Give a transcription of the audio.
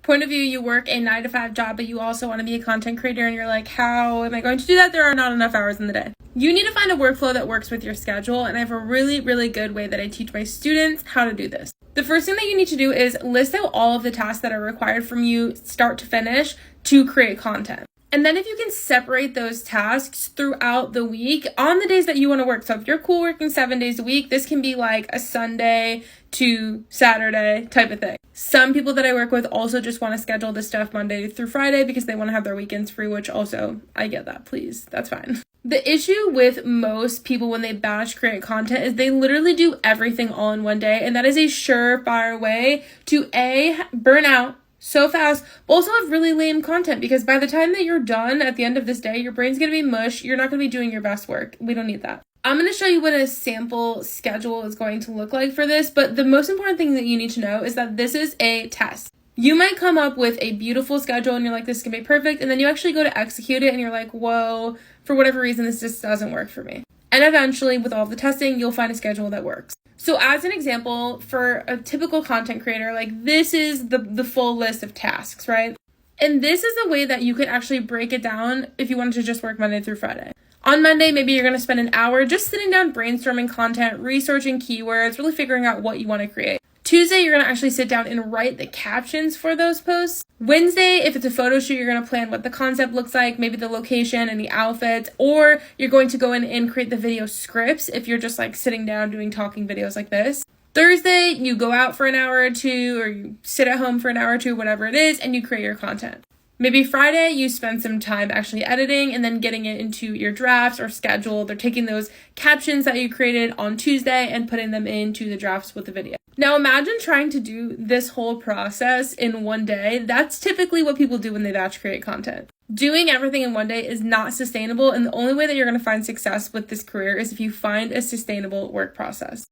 point of view, you work a 9-to-5 job, but you also want to be a content creator and you're like, how am I going to do that? There are not enough hours in the day. You need to find a workflow that works with your schedule, and I have a really, really good way that I teach my students how to do this. The first thing that you need to do is list out all of the tasks that are required from you start to finish to create content. And then if you can separate those tasks throughout the week on the days that you want to work. So if you're cool working 7 days a week, this can be like a Sunday to Saturday type of thing. Some people that I work with also just want to schedule this stuff Monday through Friday because they want to have their weekends free, which also I get that, please. That's fine. The issue with most people when they batch create content is they literally do everything all in one day. And that is a surefire way to burn out so fast, but also have really lame content, because by the time that you're done at the end of this day, your brain's going to be mush. You're not going to be doing your best work. We don't need that. I'm going to show you what a sample schedule is going to look like for this, but the most important thing that you need to know is that this is a test. You might come up with a beautiful schedule and you're like, this can be perfect, and then you actually go to execute it and you're like, whoa, for whatever reason, this just doesn't work for me. And eventually, with all the testing, you'll find a schedule that works. So as an example, for a typical content creator, like this is the full list of tasks, right? And this is the way that you could actually break it down if you wanted to just work Monday through Friday. On Monday, maybe you're going to spend an hour just sitting down, brainstorming content, researching keywords, really figuring out what you want to create. Tuesday, you're going to actually sit down and write the captions for those posts. Wednesday, if it's a photo shoot, you're going to plan what the concept looks like, maybe the location and the outfits, or you're going to go in and create the video scripts if you're just like sitting down doing talking videos like this. Thursday, you go out for an hour or two, or you sit at home for an hour or two, whatever it is, and you create your content. Maybe Friday, you spend some time actually editing and then getting it into your drafts or schedule. They're taking those captions that you created on Tuesday and putting them into the drafts with the video. Now imagine trying to do this whole process in one day. That's typically what people do when they batch create content. Doing everything in one day is not sustainable, and the only way that you're going to find success with this career is if you find a sustainable work process.